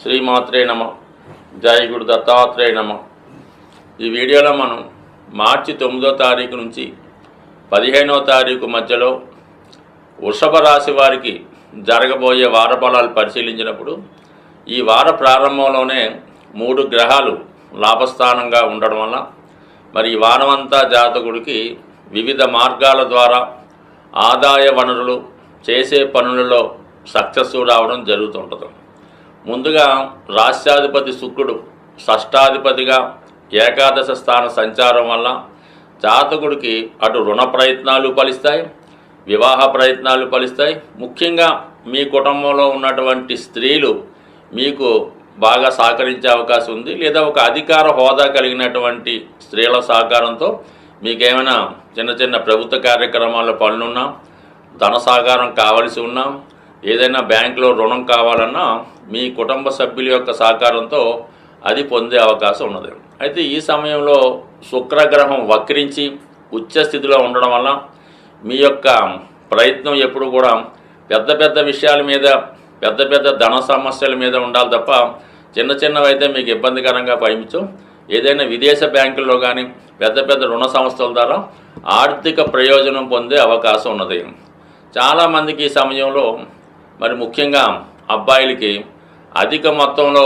శ్రీమాత్రే నమ. జై గురు దత్తాత్రేయ నమ. ఈ వీడియోలో మనం మార్చి 9వ తారీఖు నుంచి 15వ తారీఖు మధ్యలో వృషభ రాశి వారికి జరగబోయే వార ఫలాలు పరిశీలించినప్పుడు ఈ వార ప్రారంభంలోనే 3 గ్రహాలు లాభస్థానంగా ఉండడం వల్ల మరి ఈ వారమంతా జాతకుడికి వివిధ మార్గాల ద్వారా ఆదాయ వనరులు చేసే పనులలో సక్సెస్ రావడం జరుగుతుంటుంది. ముందుగా రాష్ట్రాధిపతి శుక్రుడు షష్టాధిపతిగా ఏకాదశ స్థాన సంచారం వల్ల జాతకుడికి అటు రుణ ప్రయత్నాలు ఫలిస్తాయి, వివాహ ప్రయత్నాలు ఫలిస్తాయి. ముఖ్యంగా మీ కుటుంబంలో ఉన్నటువంటి స్త్రీలు మీకు బాగా సహకరించే అవకాశం ఉంది. లేదా ఒక అధికార హోదా కలిగినటువంటి స్త్రీల సహకారంతో మీకేమైనా చిన్న చిన్న ప్రభుత్వ కార్యక్రమాల్లో పనులున్నా, ధన సహకారం కావలసి ఉన్నా, ఏదైనా బ్యాంకులో రుణం కావాలన్నా మీ కుటుంబ సభ్యుల యొక్క సహకారంతో అది పొందే అవకాశం ఉన్నది. అయితే ఈ సమయంలో శుక్రగ్రహం వక్రించి ఉచ్చ స్థితిలో ఉండడం వల్ల మీ యొక్క ప్రయత్నం ఎప్పుడు కూడా పెద్ద పెద్ద విషయాల మీద, పెద్ద పెద్ద ధన సమస్యల మీద ఉండాలి తప్ప చిన్న చిన్నవి అయితే మీకు ఇబ్బందికరంగా పయనించు. ఏదైనా విదేశ బ్యాంకుల్లో కానీ పెద్ద పెద్ద రుణ సంస్థల ద్వారా ఆర్థిక ప్రయోజనం పొందే అవకాశం ఉన్నది. చాలామందికి ఈ సమయంలో మరి ముఖ్యంగా అబ్బాయిలకి అధిక మొత్తంలో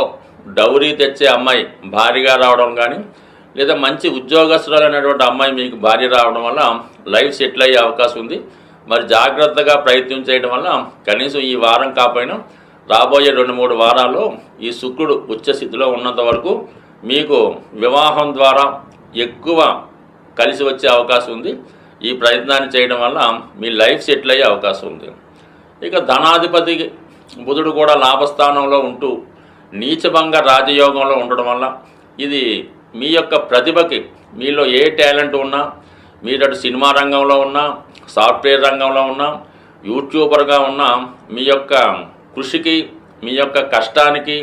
డౌరీ తెచ్చే అమ్మాయి భారీగా రావడం కానీ, లేదా మంచి ఉద్యోగస్తులైనటువంటి అమ్మాయి మీకు భార్య రావడం వల్ల లైఫ్ సెటిల్ అయ్యే అవకాశం ఉంది. మరి జాగ్రత్తగా ప్రయత్నం చేయడం వల్ల కనీసం ఈ వారం కాకపోయినా రాబోయే 2-3 వారాల్లో ఈ శుక్రుడు ఉచ్చస్థితిలో ఉన్నంత వరకు మీకు వివాహం ద్వారా ఎక్కువ కలిసి వచ్చే అవకాశం ఉంది. ఈ ప్రయత్నాన్ని చేయడం వల్ల మీ లైఫ్ సెటిల్ అయ్యే అవకాశం ఉంది. ఇక ధనాధిపతి బుధుడు కూడా లాభస్థానంలో ఉంటూ నీచభంగ రాజయోగంలో ఉండడం వల్ల ఇది మీ యొక్క ప్రతిభకి, మీలో ఏ టాలెంట్ ఉన్నా, మీరు అటు సినిమా రంగంలో ఉన్నా, సాఫ్ట్వేర్ రంగంలో ఉన్నా, యూట్యూబర్గా ఉన్నా, మీ యొక్క కృషికి, మీ యొక్క కష్టానికి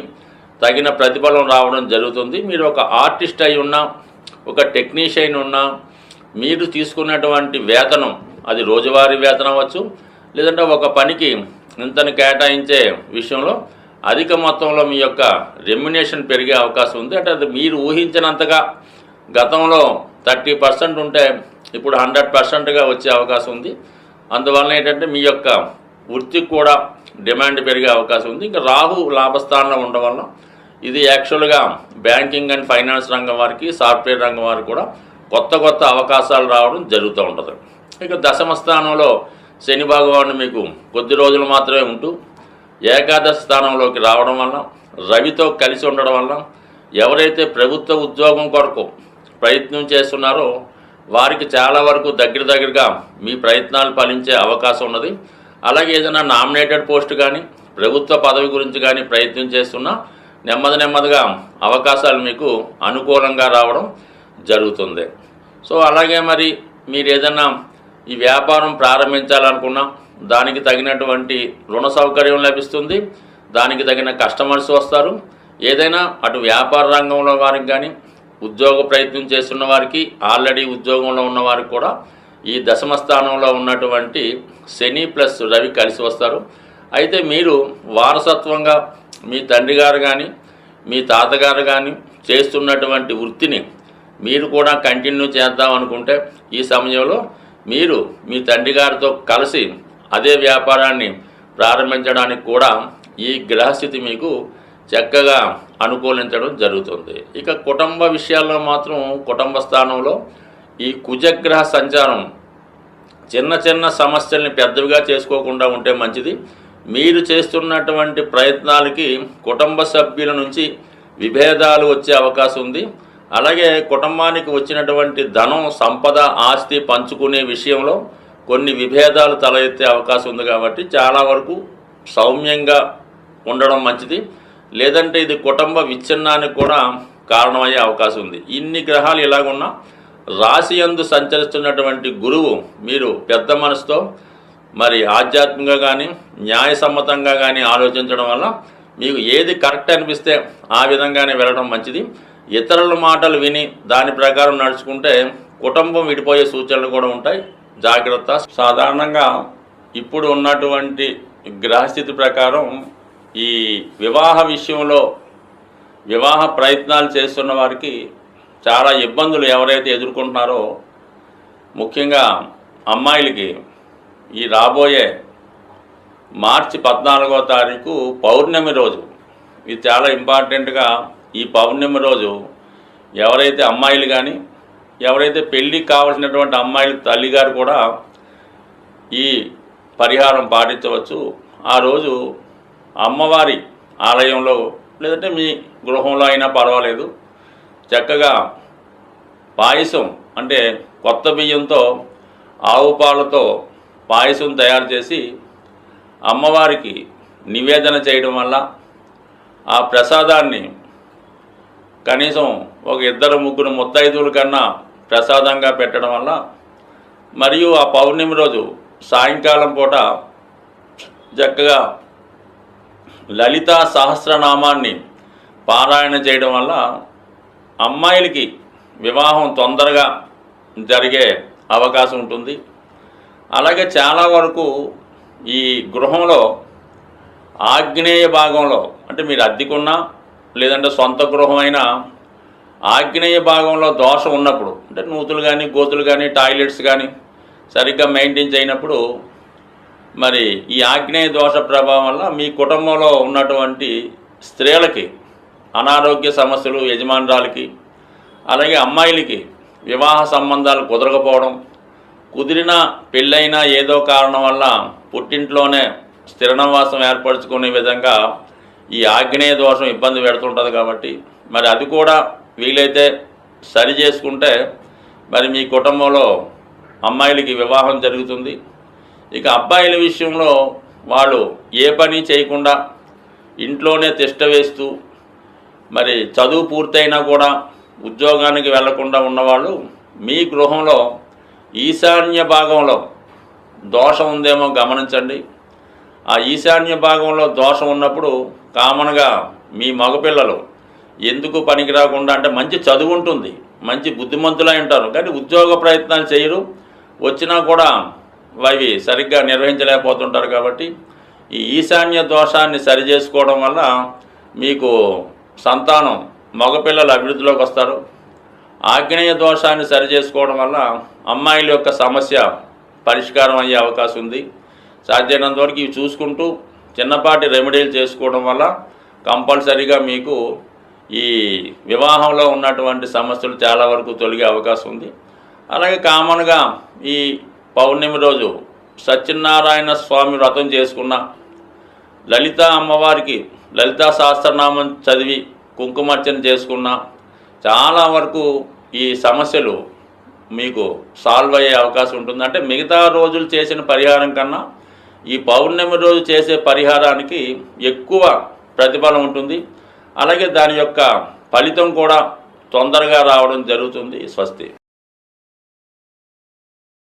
తగిన ప్రతిఫలం రావడం జరుగుతుంది. మీరు ఒక ఆర్టిస్ట్ అయి ఉన్నా, ఒక టెక్నీషియన్ ఉన్నా, మీరు తీసుకున్నటువంటి వేతనం అది రోజువారీ వేతనం అవ్వచ్చు, లేదంటే ఒక పనికి ఇంతని కేటాయించే విషయంలో అధిక మొత్తంలో మీ యొక్క రెమ్యునేషన్ పెరిగే అవకాశం ఉంది. అంటే అది మీరు ఊహించినంతగా గతంలో 30% ఉంటే ఇప్పుడు 100%గా వచ్చే అవకాశం ఉంది. అందువల్ల ఏంటంటే మీ యొక్క వృత్తికి కూడా డిమాండ్ పెరిగే అవకాశం ఉంది. ఇంకా రాహు లాభస్థానంలో ఉండడం వల్ల ఇది యాక్చువల్గా బ్యాంకింగ్ అండ్ ఫైనాన్స్ రంగం వారికి, సాఫ్ట్వేర్ రంగం వారికి కూడా కొత్త కొత్త అవకాశాలు రావడం జరుగుతూ ఉంటుంది. ఇక దశమ స్థానంలో శని భగవానుడు మీకు కొద్ది రోజులు మాత్రమే ఉంటూ ఏకాదశ స్థానంలోకి రావడం వల్ల, రవితో కలిసి ఉండడం వల్ల ఎవరైతే ప్రభుత్వ ఉద్యోగం కొరకు ప్రయత్నం చేస్తున్నారో వారికి చాలా వరకు దగ్గరగా మీ ప్రయత్నాలు ఫలించే అవకాశం ఉన్నది. అలాగే ఏదైనా నామినేటెడ్ పోస్ట్ కానీ, ప్రభుత్వ పదవి గురించి కానీ ప్రయత్నం చేస్తున్నా నెమ్మదిగా అవకాశాలు మీకు అనుకూలంగా రావడం జరుగుతుంది. సో అలాగే మరి మీరు ఏదైనా ఈ వ్యాపారం ప్రారంభించాలనుకున్నా దానికి తగినటువంటి రుణ సౌకర్యం లభిస్తుంది, దానికి తగిన కస్టమర్స్ వస్తారు. ఏదైనా అటు వ్యాపార రంగంలో వారికి కానీ, ఉద్యోగ ప్రయత్నం చేస్తున్న వారికి, ఆల్రెడీ ఉద్యోగంలో ఉన్న వారికి కూడా ఈ దశమ స్థానంలో ఉన్నటువంటి శని ప్లస్ రవి కలిసి వస్తారు. అయితే మీరు వారసత్వంగా మీ తండ్రి గారు కానీ, మీ తాతగారు కానీ చేస్తున్నటువంటి వృత్తిని మీరు కూడా కంటిన్యూ చేద్దాం అనుకుంటే ఈ సమయంలో మీరు మీ తండ్రి గారితో కలిసి అదే వ్యాపారాన్ని ప్రారంభించడానికి కూడా ఈ గ్రహస్థితి మీకు చక్కగా అనుకూలించడం జరుగుతుంది. ఇక కుటుంబ విషయాల్లో మాత్రం కుటుంబ స్థానంలో ఈ కుజగ్రహ సంచారం చిన్న సమస్యల్ని పెద్దవిగా చేసుకోకుండా ఉంటే మంచిది. మీరు చేస్తున్నటువంటి ప్రయత్నాలకి కుటుంబ సభ్యుల నుంచి విభేదాలు వచ్చే అవకాశం ఉంది. అలాగే కుటుంబానికి వచ్చినటువంటి ధనం, సంపద, ఆస్తి పంచుకునే విషయంలో కొన్ని విభేదాలు తల ఎత్తే అవకాశం ఉంది. కాబట్టి చాలా వరకు సౌమ్యంగా ఉండడం మంచిది. లేదంటే ఇది కుటుంబ విచ్ఛిన్నానికి కూడా కారణమయ్యే అవకాశం ఉంది. ఇన్ని గ్రహాలు ఇలాగున్నా రాశి యందు సంచరిస్తున్నటువంటి గురువు మీరు పెద్ద మనసుతో మరి ఆధ్యాత్మికంగా కానీ, న్యాయసమ్మతంగా కానీ ఆలోచించడం వల్ల మీకు ఏది కరెక్ట్ అనిపిస్తే ఆ విధంగానే వెళ్ళడం మంచిది. ఇతరుల మాటలు విని దాని ప్రకారం నడుచుకుంటే కుటుంబం విడిపోయే సూచనలు కూడా ఉంటాయి. జాగ్రత్త. సాధారణంగా ఇప్పుడు ఉన్నటువంటి గ్రహస్థితి ప్రకారం ఈ వివాహ విషయంలో వివాహ ప్రయత్నాలు చేస్తున్న వారికి చాలా ఇబ్బందులు ఎవరైతే ఎదుర్కొంటున్నారో, ముఖ్యంగా అమ్మాయిలకి ఈ రాబోయే మార్చి 14వ తారీఖు పౌర్ణమి రోజు, ఇది చాలా ఇంపార్టెంట్గా. ఈ పౌర్ణమి రోజు ఎవరైతే అమ్మాయిలు కానీ, ఎవరైతే పెళ్ళికి కావాల్సినటువంటి అమ్మాయిల తల్లిగారు కూడా ఈ పరిహారం పాటించవచ్చు. ఆ రోజు అమ్మవారి ఆలయంలో లేదంటే మీ గృహంలో అయినా పర్వాలేదు, చక్కగా పాయసం అంటే కొత్త బియ్యంతో ఆవు పాలతో పాయసం తయారు చేసి అమ్మవారికి నివేదన చేయడం వల్ల ఆ ప్రసాదాన్ని కనీసం ఒక 2-3 ముత్తైదువుల కన్నా ప్రసాదంగా పెట్టడం వల్ల, మరియు ఆ పౌర్ణమి రోజు సాయంకాలం పూట చక్కగా లలితా సహస్రనామాన్ని పారాయణ చేయడం వల్ల అమ్మాయిలకి వివాహం తొందరగా జరిగే అవకాశం ఉంటుంది. అలాగే చాలా వరకు ఈ గృహంలో ఆగ్నేయ భాగంలో, అంటే మీరు అద్దెకున్నా లేదంటే సొంత గృహమైనా ఆగ్నేయ భాగంలో దోషం ఉన్నప్పుడు, అంటే నూతులు కానీ గోతులు కానీ టాయిలెట్స్ కానీ సరిగ్గా మెయింటైన్ చేయనప్పుడు, మరి ఈ ఆగ్నేయ దోష ప్రభావం వల్ల మీ కుటుంబంలో ఉన్నటువంటి స్త్రీలకి అనారోగ్య సమస్యలు, యజమానురాలకి అలాగే అమ్మాయిలకి వివాహ సంబంధాలు కుదరకపోవడం, కుదిరిన పెళ్ళైనా ఏదో కారణం వల్ల పుట్టింట్లోనే స్థిర నివాసం ఏర్పరచుకునే విధంగా ఈ ఆగ్నేయ దోషం ఇబ్బంది పెడుతుంటుంది. కాబట్టి మరి అది కూడా వీలైతే సరి చేసుకుంటే మరి మీ కుటుంబంలో అమ్మాయిలకి వివాహం జరుగుతుంది. ఇక అబ్బాయిల విషయంలో వాళ్ళు ఏ పని చేయకుండా ఇంట్లోనే తిష్ట వేస్తూ, మరి చదువు పూర్తయినా కూడా ఉద్యోగానికి వెళ్లకుండా ఉన్నవాళ్ళు మీ గృహంలో ఈశాన్య భాగంలో దోషం ఉందేమో గమనించండి. ఆ ఈశాన్య భాగంలో దోషం ఉన్నప్పుడు కామన్గా మీ మగపిల్లలు ఎందుకు పనికి రాకుండా, అంటే మంచి చదువు ఉంటుంది, మంచి బుద్ధిమంతులై ఉంటారు, కానీ ఉద్యోగ ప్రయత్నాలు చేయరు, వచ్చినా కూడా అవి సరిగ్గా నిర్వహించలేకపోతుంటారు. కాబట్టి ఈ ఈశాన్య దోషాన్ని సరి చేసుకోవడం వల్ల మీకు సంతానం మగపిల్లలు అభివృద్ధిలోకి వస్తారు. ఆగ్నేయ దోషాన్ని సరి చేసుకోవడం వల్ల అమ్మాయిల యొక్క సమస్య పరిష్కారం అయ్యే అవకాశం ఉంది. సాధ్యమైనంత వరకు ఇవి చూసుకుంటూ చిన్నపాటి రెమెడీలు చేసుకోవడం వల్ల కంపల్సరీగా మీకు ఈ వివాహంలో ఉన్నటువంటి సమస్యలు చాలా వరకు తొలగే అవకాశం ఉంది. అలాగే కామన్గా ఈ పౌర్ణమి రోజు సత్యనారాయణ స్వామి వ్రతం చేసుకున్న, లలిత అమ్మవారికి లలితా సహస్రనామం చదివి కుంకుమార్చన చేసుకున్న చాలా వరకు ఈ సమస్యలు మీకు సాల్వ్ అయ్యే అవకాశం ఉంటుంది. అంటే మిగతా రోజులు చేసిన పరిహారం కన్నా ఈ పౌర్ణమి రోజు చేసే పరిహారానికి ఎక్కువ ప్రతిఫలం ఉంటుంది. అలాగే దాని యొక్క ఫలితం కూడా తొందరగా రావడం జరుగుతుంది. స్వస్తి.